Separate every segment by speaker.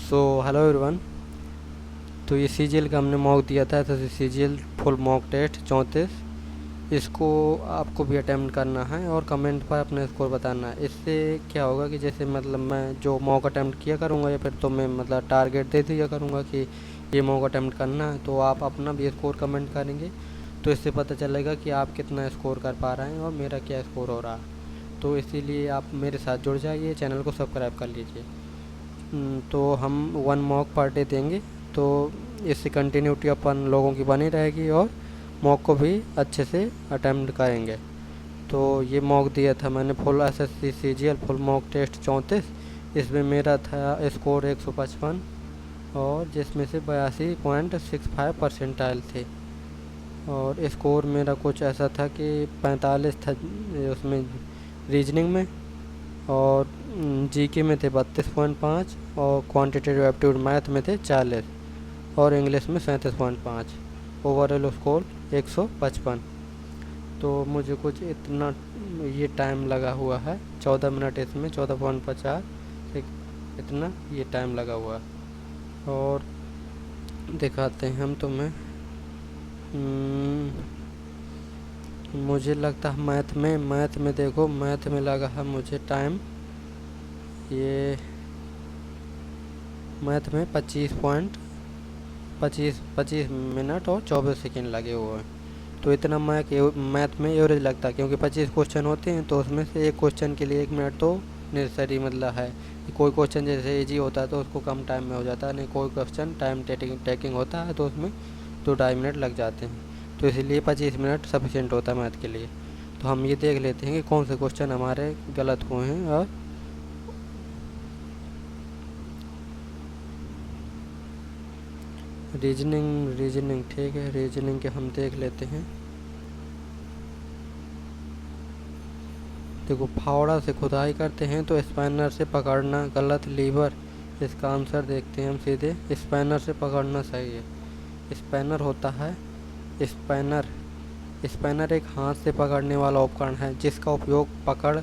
Speaker 1: So hello everyone. तो ये CGL का हमने मॉक दिया था, तो सीजीएल फुल मॉक टेस्ट 34, इसको आपको भी अटेम्प्ट करना है और कमेंट पर अपना स्कोर बताना है। इससे क्या होगा कि जैसे मतलब मैं जो मॉक अटेम्प्ट किया करूँगा या फिर तो मैं मतलब टारगेट दे दिया करूँगा कि ये मॉक अटेम्प्ट करना है, तो आप अपना भी स्कोर कमेंट करेंगे, तो इससे पता चलेगा कि आप कितना स्कोर कर पा रहे हैं और मेरा क्या स्कोर हो रहा है। तो इसीलिए आप मेरे साथ जुड़ जाइए, चैनल को सब्सक्राइब कर लीजिए। तो हम 1 मॉक पर डे देंगे, तो इससे कंटिन्यूटी अपन लोगों की बनी रहेगी और मॉक को भी अच्छे से अटेम्प्ट करेंगे। तो ये मॉक दिया था मैंने full SSC CGL full mock test 34। इसमें मेरा था स्कोर 155 और जिसमें से 82.65 परसेंटाइल थे। और स्कोर मेरा कुछ ऐसा था कि 45 था उसमें रीजनिंग में, और जीके में थे 32.5, और क्वांटिटेटिव एप्टीट्यूड मैथ में थे 40, और इंग्लिश में 37.5। Overall score 155। तो मुझे कुछ इतना ये टाइम लगा हुआ है, 14 मिनट इसमें 14.50 इतना ये टाइम लगा हुआ है। और दिखाते हैं हम तुम्हें। मुझे लगता है मैथ में देखो, मैथ में लगा है मुझे टाइम, ये मैथ में 25 मिनट और 24 सेकेंड लगे हुए हैं। तो इतना मैथ में एवरेज लगता है, क्योंकि 25 क्वेश्चन होते हैं, तो उसमें से एक क्वेश्चन के लिए 1 मिनट तो नेसेसरी मतलब है। कोई क्वेश्चन जैसे इजी होता है तो उसको कम टाइम में हो जाता है, नहीं कोई क्वेश्चन टाइम टेकिंग होता है तो उसमें 2-2.5 मिनट लग जाते हैं। तो इसीलिए 25 मिनट सफिशिएंट होता है मैथ के लिए। तो हम ये देख लेते हैं कि कौन से क्वेश्चन हमारे गलत हुए हैं। और रीजनिंग ठीक है, रीजनिंग के हम देख लेते हैं। देखो, फावड़ा से खुदाई करते हैं तो स्पैनर से पकड़ना गलत, लीवर। इसका आंसर देखते हैं हम सीधे, स्पैनर से पकड़ना सही है। स्पैनर होता है स्पैनर एक हाथ से पकड़ने वाला उपकरण है जिसका उपयोग पकड़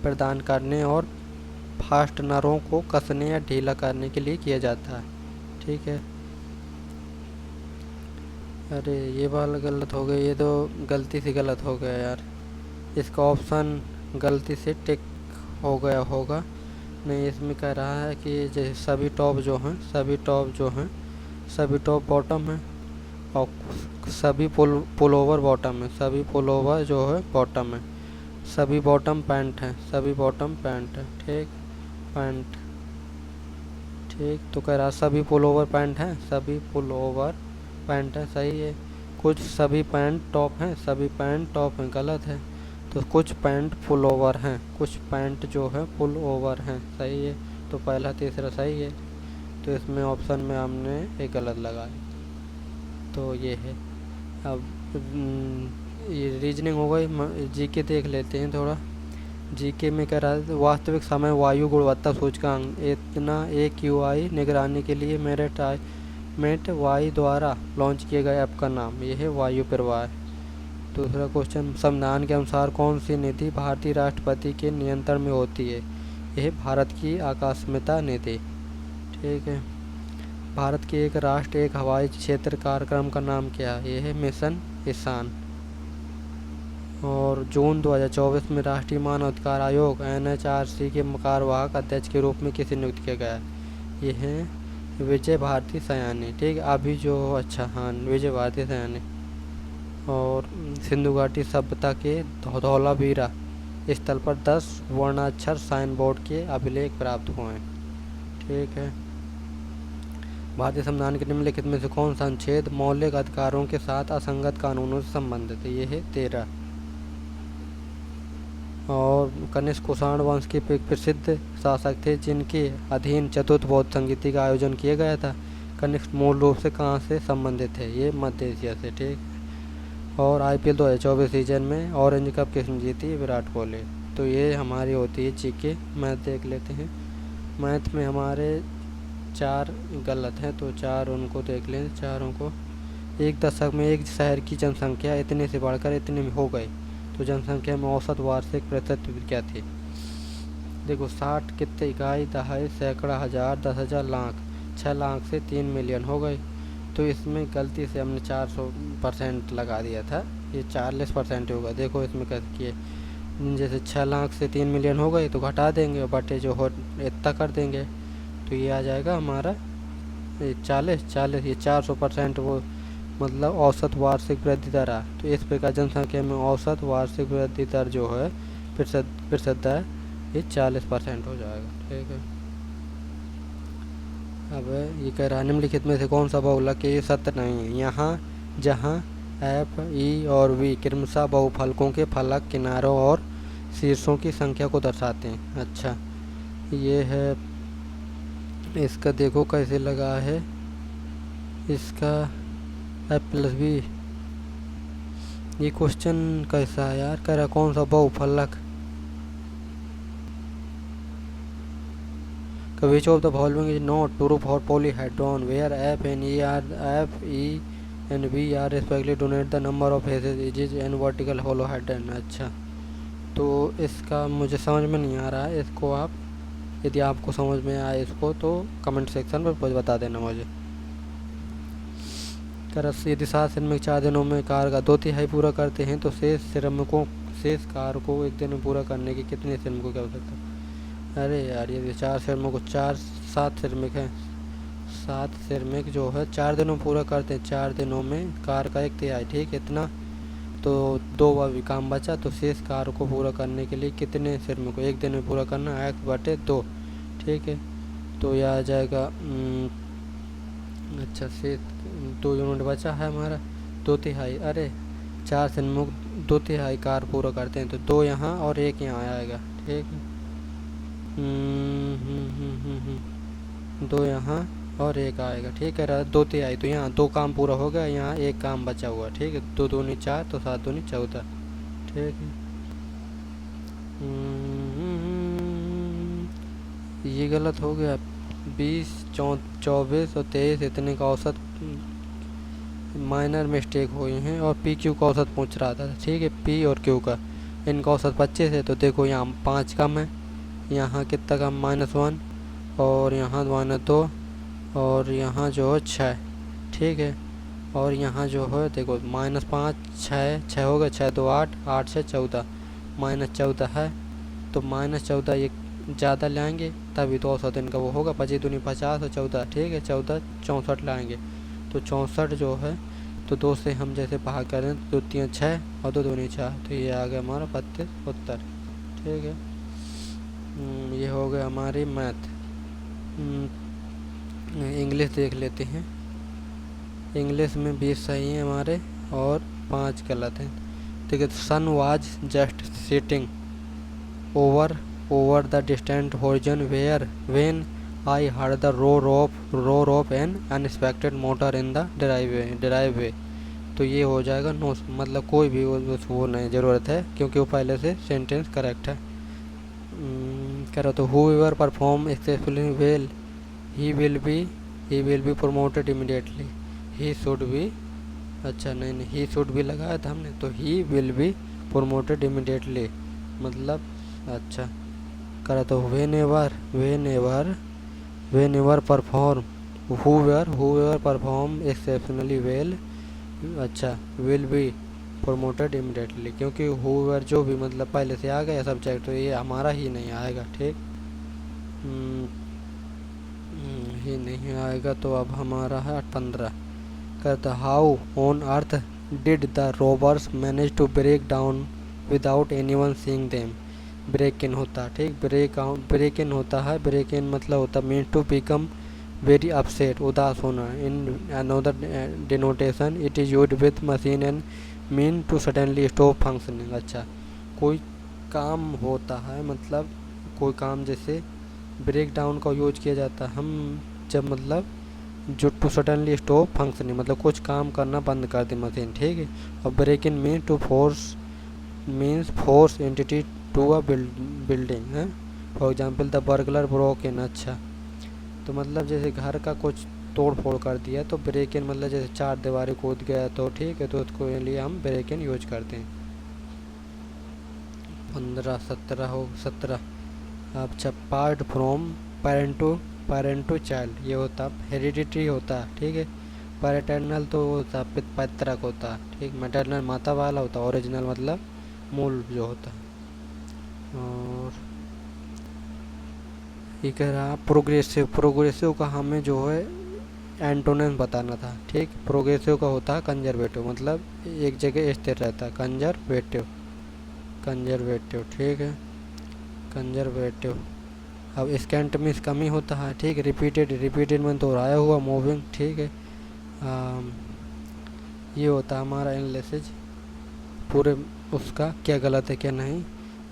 Speaker 1: प्रदान करने और फास्टनरों को कसने या ढीला करने के लिए किया जाता है। ठीक है। अरे ये वाला गलत हो गया, ये तो गलती से गलत हो गया यार। इसका ऑप्शन गलती से टिक हो गया होगा। नहीं, इसमें कह रहा है कि जैसे सभी टॉप बॉटम हैं, और सभी पुल ओवर बॉटम है, सभी पुल ओवर जो है बॉटम है, सभी बॉटम पैंट है। ठीक, पैंट ठीक। तो कह रहा सभी पुल ओवर पैंट है, सभी पुल ओवर पैंट है, सही है। कुछ सभी पैंट टॉप हैं, सभी पैंट टॉप हैं, गलत है। तो कुछ पैंट फुल ओवर हैं, कुछ पैंट जो है फुल ओवर हैं, सही है। तो पहला तीसरा सही है। तो इसमें ऑप्शन में हमने एक गलत लगाया, तो ये है। अब ये रीजनिंग हो गई। जीके देख लेते हैं थोड़ा। जीके में कह रहा है वास्तविक समय वायु गुणवत्ता सूचकांक इतना AQI निगरानी के लिए मेट वाई द्वारा लॉन्च किए गए ऐप का नाम, यह है वायु प्रवाह। दूसरा क्वेश्चन, संविधान के अनुसार कौन सी नीति भारतीय राष्ट्रपति के नियंत्रण में होती है? यह भारत की आकस्मिकता नीति। ठीक है। भारत के एक राष्ट्र एक हवाई क्षेत्र कार्यक्रम का नाम क्या है? यह है मिशन ईशान। और जून 2024 में राष्ट्रीय मानव अधिकार आयोग NHRC के कार्यवाहक अध्यक्ष के रूप में किसे नियुक्त किया गया? यह है विजय भारती सयानी। ठीक, अभी जो अच्छा, हाँ, विजय भारती सयानी। और सिंधु घाटी सभ्यता के धौलावीरा स्थल पर 10 वर्णाक्षर साइन बोर्ड के अभिलेख प्राप्त हुए हैं। ठीक है। भारतीय संविधान के निम्नलिखित में से कौन सा अनुच्छेद मौलिक अधिकारों के साथ असंगत कानूनों से संबंधित है? ये है 13। और कनिष्क कुषाण वंश के प्रसिद्ध शासक थे जिनके अधीन चतुर्थ बौद्ध संगीति का आयोजन किया गया था। कनिष्क मूल रूप से कहाँ से संबंधित है? ये मध्य एशिया से। ठीक। और IPL 2024 सीजन में ऑरेंज कप किसने जीती? विराट कोहली। तो ये हमारी होती है जीके। मैथ देख लेते हैं। मैथ में हमारे 4 गलत हैं, तो 4 उनको देख लें, चारों को। एक दशक में एक शहर की जनसंख्या इतने से बढ़कर इतने में हो गई, तो जनसंख्या में औसत वार्षिक प्रतिशत क्या थी? देखो 60 कितने, इकाई, दहाई, सैकड़ा, हज़ार, 10,000, लाख। 6 लाख से 3 मिलियन हो गए। तो इसमें गलती से हमने 400% लगा दिया था, ये 40% होगा। देखो इसमें कैसे किए, जैसे 6 लाख से 3 मिलियन हो गए तो घटा देंगे और बटे जो हो इतना कर देंगे, तो ये आ जाएगा हमारा 40 ये 400% वो मतलब औसत वार्षिक वृद्धि दर है। तो इस प्रकार जनसंख्या में औसत वार्षिक वृद्धि दर जो है प्रतिशत दर ये 40% हो जाएगा। ठीक है। अब ये कह रहा है निम्नलिखित में से कौन सा बहुलक के ये सत्य नहीं है, यहाँ जहाँ एफ, ई और वी क्रमशः बहुफलकों के फलक, किनारों और शीर्षों की संख्या को दर्शाते हैं। अच्छा, ये है इसका, देखो कैसे लगा है इसका एफ प्लस बी। ये क्वेश्चन कैसा है यार, कह रहा कौन सा बहुफलक, which of the following is not true for polyhedron where F and E and B are respectively donate the number of phases is an vertical holohedron। अच्छा, तो इसका मुझे समझ में नहीं आ रहा है, इसको आप यदि आपको समझ में आए इसको तो कमेंट सेक्शन पर कुछ बता देना मुझे। यदि 7 श्रमिक 4 दिनों में कार्य का 2/3 पूरा करते हैं तो शेष कार्य को 1 दिन में पूरा करने की कितने श्रमिकों की आवश्यकता है? अरे यार, ये 4 श्रमिक को 7 श्रमिक हैं, 7 श्रमिक जो है 4 दिनों में पूरा करते हैं, 4 दिनों में कार का 1/3, ठीक है, इतना तो 2 बार भी काम बचा, तो शेष कार को पूरा करने के लिए कितने श्रमिक को 1 दिन में पूरा करना है, 1/2। ठीक है, तो यह आ जाएगा अच्छा शेष 2 यूनिट बचा है हमारा 2/3। अरे 4 श्रमिक 2/3 कार पूरा करते हैं तो 2 यहाँ और 1 यहाँ आएगा। ठीक है, 2 यहाँ और 1 आएगा। ठीक है, 2/3 तो यहाँ 2 काम पूरा हो गया, यहाँ 1 काम बचा हुआ। ठीक है, 2 दूनी 4 तो 7 दूनी 14। ठीक है, ये गलत हो गया, 20, 24 और 23 इतने का औसत माइनर मिस्टेक हुई हैं और पी क्यू का औसत पूछ रहा था। ठीक है, पी और क्यू का, इनका औसत 25 है, तो देखो यहाँ 5 कम है, यहाँ कितना कम -1 और यहाँ -2 और यहाँ जो है 6। ठीक है, और यहाँ जो है देखो -5 6 हो गया, 6 2 8 8 6 14 -14 है, तो -14 ये ज़्यादा लाएंगे तभी तो औसत इनका वो होगा, 25 दूनी 50 और 14। ठीक है, 14 64 लाएंगे, तो 64 जो है तो 2 से हम जैसे भाग करें 2 3 6 और 2 दूनी 4, तो ये आ गया हमारा 32 उत्तर। ठीक है, ये हो गया हमारी मैथ। इंग्लिश देख लेते हैं, इंग्लिश में 20 सही हैं हमारे और 5 गलत हैं। ठीक है, sun was just sitting over the distant horizon when I heard the roar of an unexpected motor in the driveway. तो ये हो जाएगा नो, मतलब कोई भी वो नहीं ज़रूरत है क्योंकि वो पहले से सेंटेंस करेक्ट है। कह रहा तो whoever perform successfully well he will be promoted immediately, he should be, अच्छा नहीं he should be लगाया था हमने, तो he will be promoted immediately मतलब अच्छा। कह रहा तो whenever perform whoever perform exceptionally well, अच्छा will be प्रमोटेड इमिडिएटली, क्योंकि हुवर जो भी मतलब पहले से आ गया सब्जेक्ट, तो ये हमारा ही नहीं आएगा। ठीक, ही नहीं आएगा, तो अब हमारा है 15। कहता how on earth did the robbers manage to break down without anyone seeing them. Break in होता है, ठीक, ब्रेक इन होता है, ब्रेक इन मतलब होता है mean to become very upset, उदास होना। In another denotation it is used with machine and mean to suddenly stop functioning. अच्छा, कोई काम होता है मतलब कोई काम जैसे ब्रेक डाउन का यूज किया जाता है हम जब मतलब जो टू सडनली स्टॉप फंक्शनिंग मतलब कुछ काम करना बंद कर दे मशीन। ठीक है, और break in mean to force entity to a building है, for example the burglar broke in. अच्छा, तो मतलब जैसे घर का कुछ तोड़ फोड़ कर दिया तो ब्रेक इन मतलब जैसे 4 दीवारें कूद गया, तो ठीक है, तो उसको लिए हम ब्रेक इन यूज करते हैं। 15 17 हो 17। अच्छा, part from parent to child ये होता, हेरिडिटरी होता है, ठीक है। पैटर्नल तो वो होता पैतृक होता है, ठीक। मैटरनल माता वाला होता, ओरिजिनल मतलब मूल जो होता है। और ये कह रहा प्रोग्रेसिव, प्रोग्रेसिव का हमें जो है एंटोनिम बताना था, ठीक। प्रोग्रेसिव का होता है कंजर्वेटिव, मतलब एक जगह स्थिर रहता है, कंजर्वेटिव, कंजर्वेटिव, ठीक है, कंजर्वेटिव। अब स्कैंट में कमी होता है, ठीक। रिपीटेड, रिपीटेड में दोहराया हुआ, मूविंग, ठीक है। ये होता है हमारा एनालिसिस पूरे उसका, क्या गलत है क्या नहीं।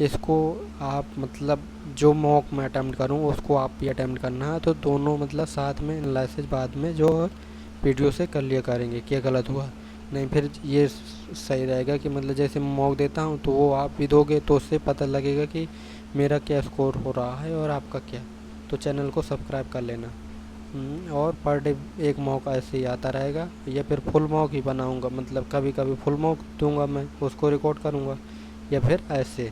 Speaker 1: इसको आप मतलब जो मॉक मैं अटैम्प्ट करूँ उसको आप भी अटैम्प्ट करना है, तो दोनों मतलब साथ में एनालिसिस बाद में जो वीडियो से कर लिया करेंगे, क्या गलत हुआ नहीं। फिर ये सही रहेगा कि मतलब जैसे मैं मॉक देता हूँ तो वो आप भी दोगे, तो उससे पता लगेगा कि मेरा क्या स्कोर हो रहा है और आपका क्या। तो चैनल को सब्सक्राइब कर लेना। और पर डे एक मॉक ऐसे ही आता रहेगा, या फिर फुल मॉक ही बनाऊंगा, मतलब कभी कभी फुल मॉक दूंगा, मैं उसको रिकॉर्ड करूंगा, या फिर ऐसे।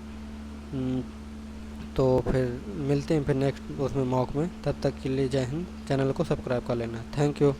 Speaker 1: तो फिर मिलते हैं फिर नेक्स्ट उसमें मॉक में, तब तक के लिए जय हिंद। चैनल को सब्सक्राइब कर लेना। Thank you.